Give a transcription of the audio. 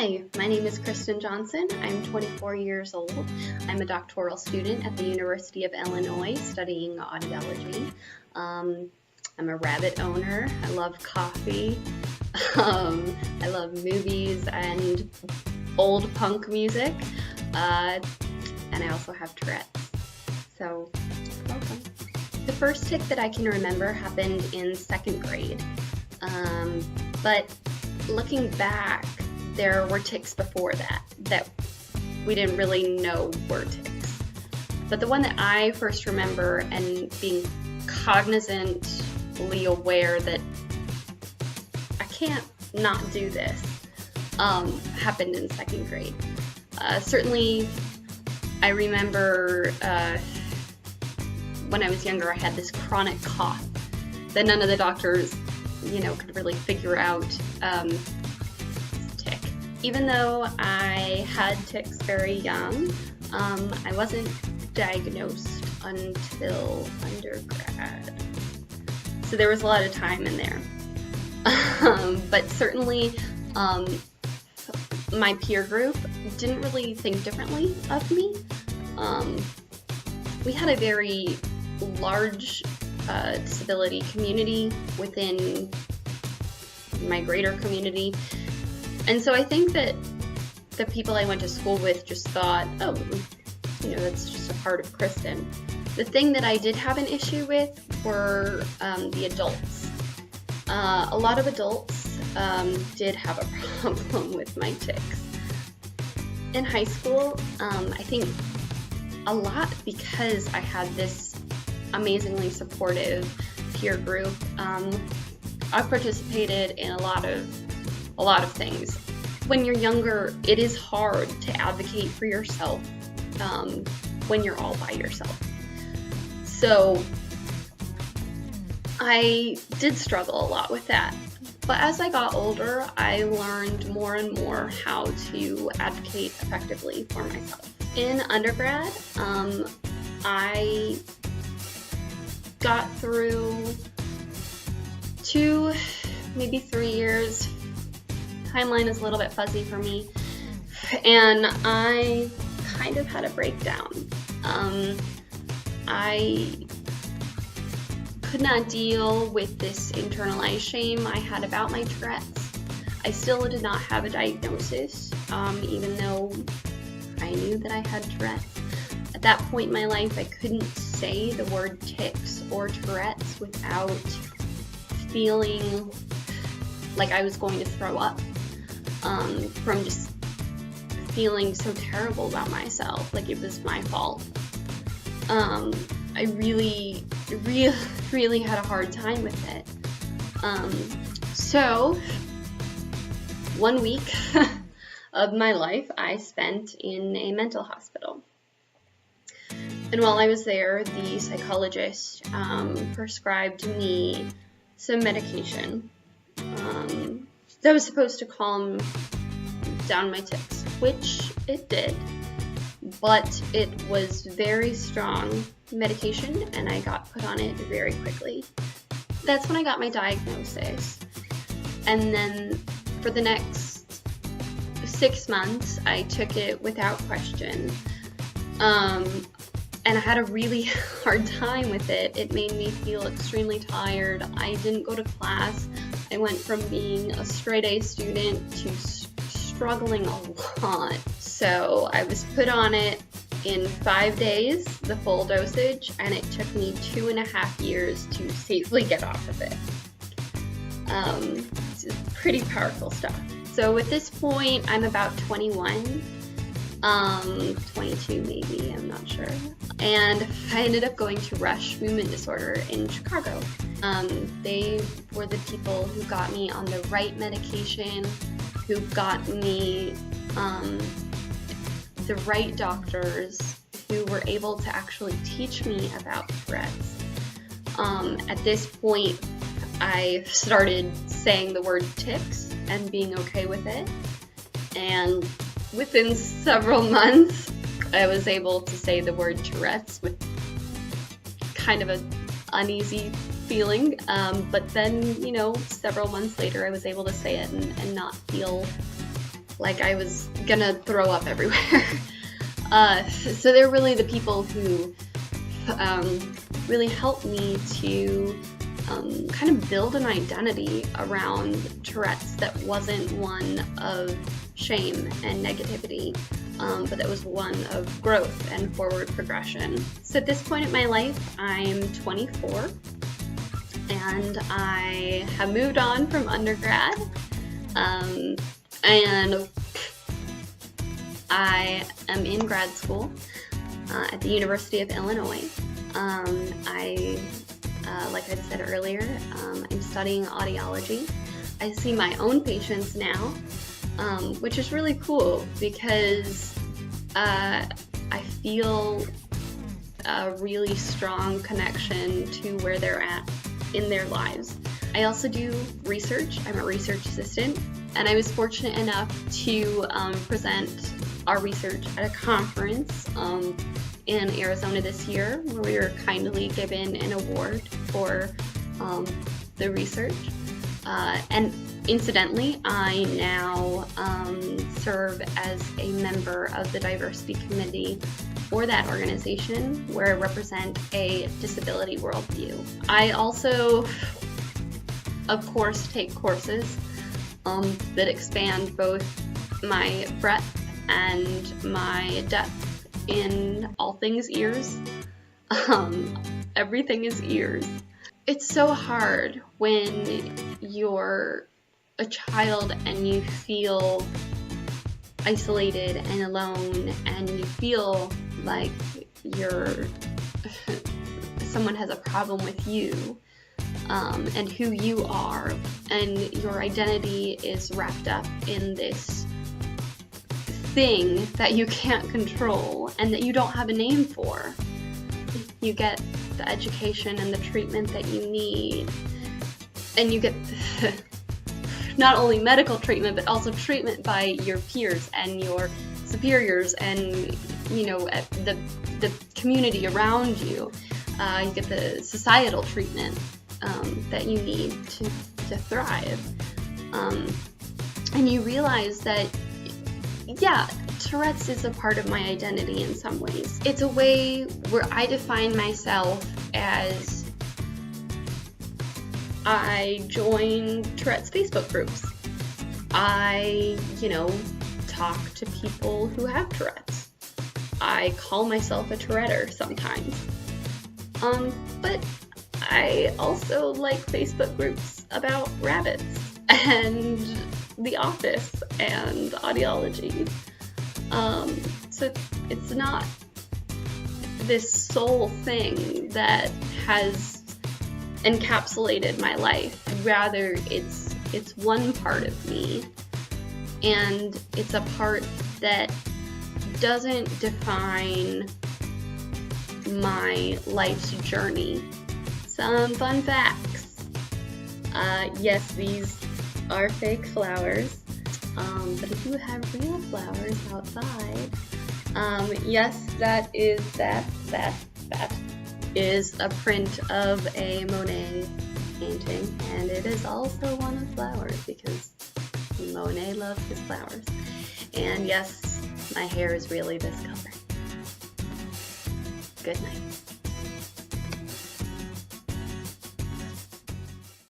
Hi, my name is Kristen Johnson. I'm 24 years old. I'm a doctoral student at the University of Illinois studying audiology. I'm a rabbit owner. I love coffee. I love movies and old punk music. And I also have Tourette's. So, welcome. The first tic that I can remember happened in second grade. But looking back, there were tics before that we didn't really know were tics. But the one that I first remember and being cognizantly aware that I can't not do this happened in second grade. Certainly, I remember when I was younger, I had this chronic cough that none of the doctors, could really figure out. Tic. Even though I had tics very young, I wasn't diagnosed until undergrad. So there was a lot of time in there. But certainly, my peer group didn't really think differently of me. We had a very large disability community within my greater community. And so I think that the people I went to school with just thought, oh, that's just a part of Kristen. The thing that I did have an issue with were the adults. A lot of adults did have a problem with my tics. In high school, I think a lot because I had this amazingly supportive peer group. I participated in a lot of things. When you're younger, it is hard to advocate for yourself when you're all by yourself. So I did struggle a lot with that. But as I got older, I learned more and more how to advocate effectively for myself. In undergrad, I got through 2, maybe 3 years. Timeline is a little bit fuzzy for me. And I kind of had a breakdown. I could not deal with this internalized shame I had about my Tourette's. I still did not have a diagnosis, even though I knew that I had Tourette's. At that point in my life, I couldn't say the word tics or Tourette's without feeling like I was going to throw up from just feeling so terrible about myself, like it was my fault. I really had a hard time with it. So 1 week of my life I spent in a mental hospital. And while I was there, the psychologist prescribed me some medication that was supposed to calm down my tics, which it did, but it was very strong medication and I got put on it very quickly. That's when I got my diagnosis. And then for the next 6 months, I took it without question. And I had a really hard time with it. It made me feel extremely tired. I didn't go to class. I went from being a straight A student to struggling a lot. So I was put on it in 5 days, the full dosage, and it took me 2.5 years to safely get off of it. It's pretty powerful stuff. So at this point, I'm about 21. 22 maybe, I'm not sure. And I ended up going to Rush Movement Disorder in Chicago. They were the people who got me on the right medication, who got me the right doctors, who were able to actually teach me about Tourette's. At this point, I started saying the word tics and being okay with it. And within several months, I was able to say the word Tourette's with kind of an uneasy feeling. But then, several months later, I was able to say it and not feel like I was gonna throw up everywhere. So they're really the people who really helped me to kind of build an identity around Tourette's that wasn't one of shame and negativity, but that was one of growth and forward progression. So at this point in my life, I'm 24, and I have moved on from undergrad, and I am in grad school at the University of Illinois. Like I said earlier, I'm studying audiology. I see my own patients now, which is really cool because I feel a really strong connection to where they're at in their lives. I also do research. I'm a research assistant, and I was fortunate enough to present our research at a conference in Arizona this year, where we were kindly given an award for the research. And incidentally, I now serve as a member of the diversity committee for that organization, where I represent a disability worldview. I also, of course, take courses that expand both my breadth and my depth in all things ears. Everything is ears. It's so hard when you're a child and you feel isolated and alone, and you feel like someone has a problem with you and who you are, and your identity is wrapped up in this thing that you can't control and that you don't have a name for. You get the education and the treatment that you need, and you get not only medical treatment but also treatment by your peers and your superiors and the community around you. You get the societal treatment that you need to thrive, and you realize that Tourette's is a part of my identity in some ways. It's a way where I define myself as I join Tourette's Facebook groups. I, talk to people who have Tourette's. I call myself a Touretter sometimes. But I also like Facebook groups about rabbits and The Office and audiology. So it's not this sole thing that has encapsulated my life. Rather, it's one part of me, and it's a part that doesn't define my life's journey. Some fun facts. Yes, these are fake flowers. But I do have real flowers outside. Yes, that is a print of a Monet painting, and it is also one of flowers because Monet loves his flowers. And yes, my hair is really this color. Good night.